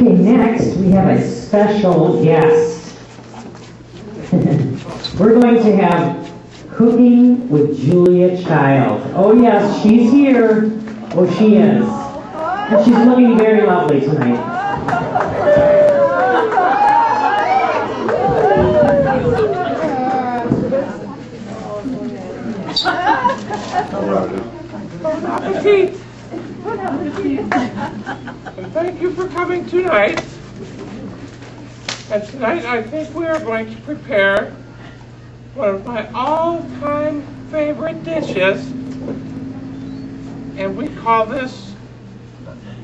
Okay, next we have a special guest. We're going to have Cooking with Julia Child. Oh yes, she's here. Oh, she is. And she's looking very lovely tonight. And thank you for coming tonight. And tonight I think we are going to prepare one of my all-time favorite dishes. And we call this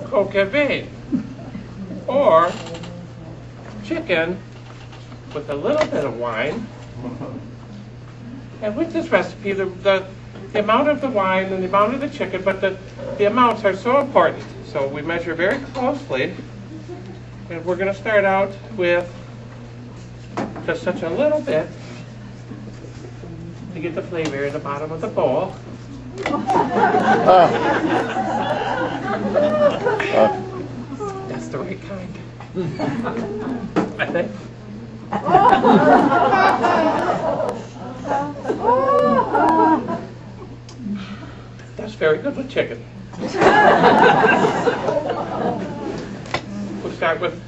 coq au vin, or chicken with a little bit of wine. And with this recipe, the amount of the wine and the amount of the chicken, but the amounts are so important. So we measure very closely. And we're going to start out with just such a little bit to get the flavor in the bottom of the bowl. That's the right kind, I think. That's very good with chicken. We'll start with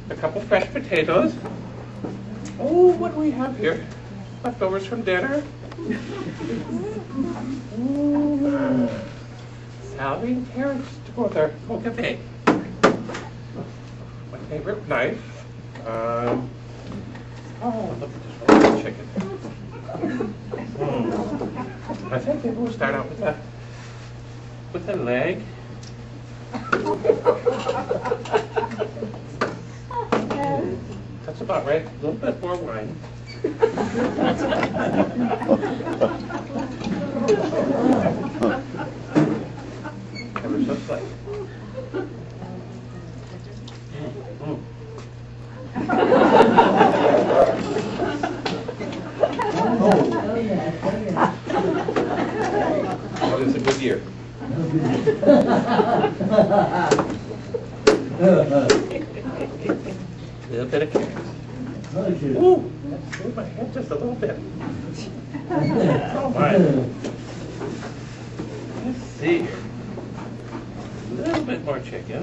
a couple fresh potatoes. Oh, what do we have here? Leftovers from dinner. Celery and carrots to go with our coq au vin. My favorite knife. Oh, look at this roast chicken. I think maybe we'll start out with the leg. That's about right. A little bit more wine. Ever so slight. It was a good year. A little bit of carrots. Ooh, move my hand just a little bit. Oh my. Let's see here. A little bit more chicken.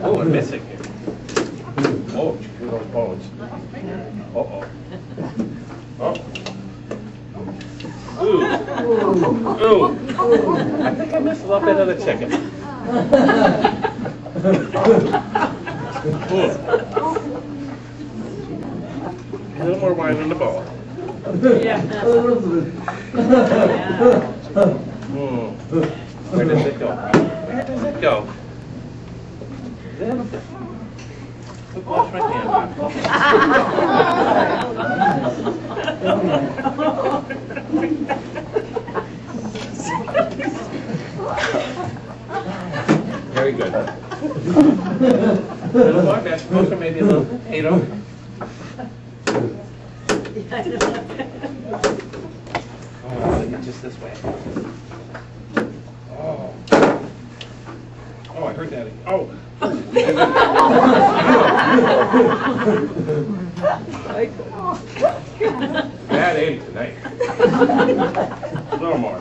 Oh, I'm missing here. Oh, chicken those bones. Uh-oh. Oh. Ooh. Ooh. I think I missed a little bit of the chicken. Ooh. A little more wine in the bowl. Yeah. Where does it go? Where does it go? Little bit. Wash my hand off. Very good. A little more vegetables, or maybe a little potato. Oh, look at just this way. Oh. Oh, I heard that. Oh. Bad aim tonight. A little more.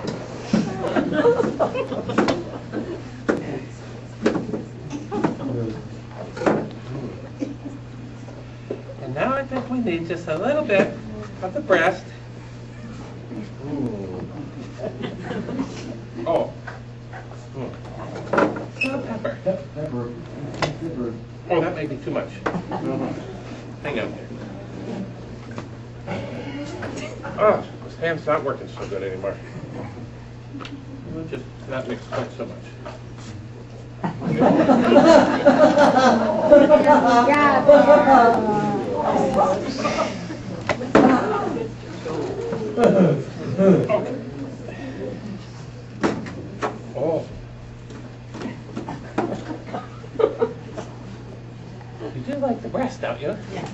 And now I think we need just a little bit of the breast. Ooh. Oh. Pepper. Pepper. Oh, that may be too much. Hang on here. Oh, this hand's not working so good anymore. We'll just not mix quite so much. Okay. Oh. You do like the breast, don't you? Yeah.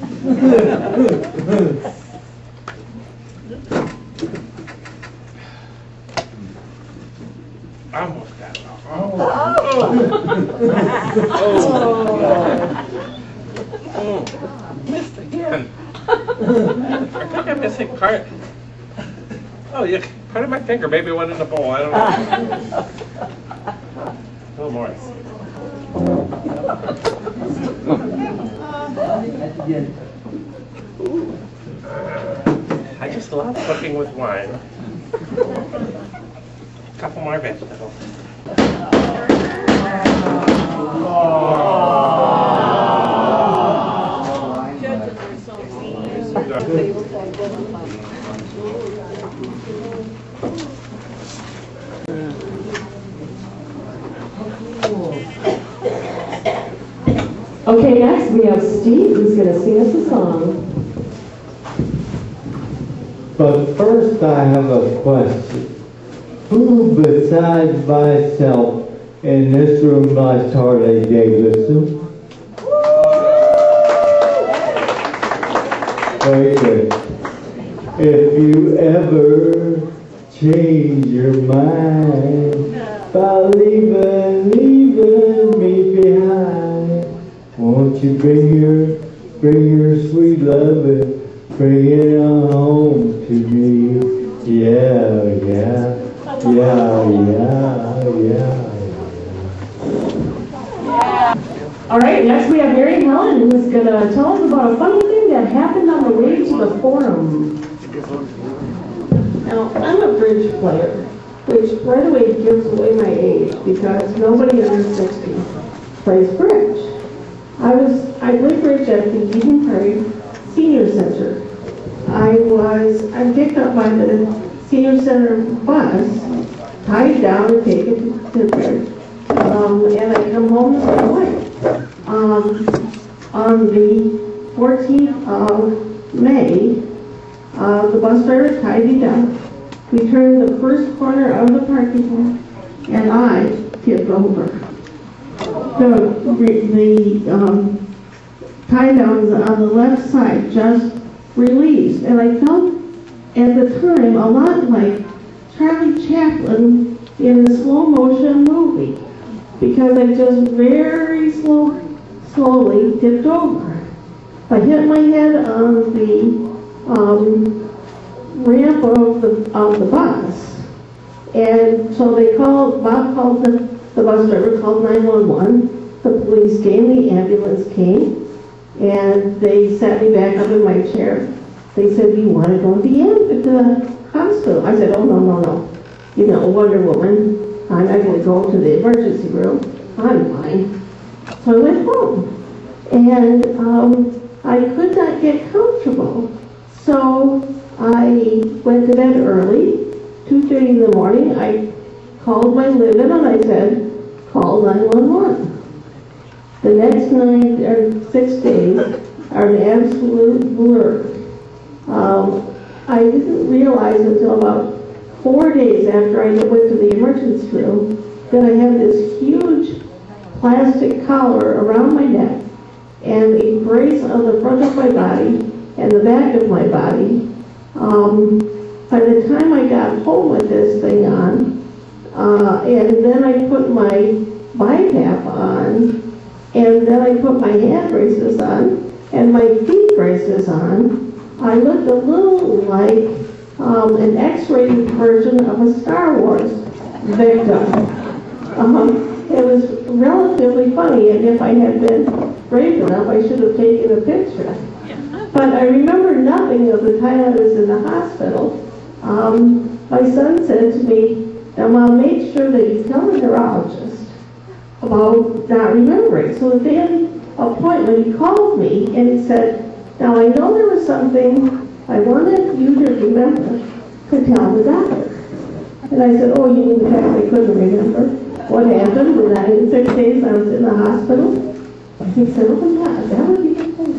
Almost got Missed again. I think I'm missing part. Oh, yeah, part of my finger maybe went in the bowl. I don't know. A little more. I just love cooking with wine. A couple more vegetables. Okay, next we have Steve, who's going to sing us a song. But first I have a question. Who besides myself in this room likes Harley Davidson? Very good. If you ever change your mind by leaving me behind, won't you bring your sweet loving, bring it on home to me? Yeah, yeah, yeah, yeah, yeah. All right, next we have Mary Helen, who's going to tell us about a funny thing that happened on the way to the forum. Now, I'm a bridge player, which, by the way, gives away my age, because nobody under 60 plays bridge. I played bridge at the Eden Prairie Senior Center. I'm picked up by the Senior Center bus, tied down and taken to the bridge, and I come home the same way. On the 14th of May, the bus driver tied me down. We turned the first corner of the parking lot, and I tipped over. The tie downs on the left side just released, and I felt at the time a lot like Charlie Chaplin in a slow motion movie, because I just very slowly tipped over. I hit my head on the ramp of the bus, and so Bob called the bus driver called 911. The police came, the ambulance came, and they sat me back up in my chair. They said, "Do you want to go to the hospital?" I said, "Oh, no. You know, Wonder Woman, I'm not going to go to the emergency room. I'm fine." So I went home, and I could not get comfortable. So I went to bed early, 2:30 in the morning. I called my live-in and I said, "Call 911. The next 6 days are an absolute blur. I didn't realize until about 4 days after I went to the emergency room that I had this huge plastic collar around my neck and a brace on the front of my body and the back of my body. By the time I got home with this thing on, and then I put my BiPAP on, and then I put my hand braces on, and my feet braces on, I looked a little like an X-rated version of a Star Wars victim. It was relatively funny, and if I had been brave enough, I should have taken a picture. But I remember nothing of the time I was in the hospital. My son said to me, "Now, Mom, make sure that you tell the neurologist about not remembering." So the day of the appointment, he called me and he said, "Now, I know there was something I wanted you to remember to tell the doctor." And I said, "Oh, you mean the fact I couldn't remember what happened when in 6 days I was in the hospital?" And he said, "Oh, yeah, that would be good."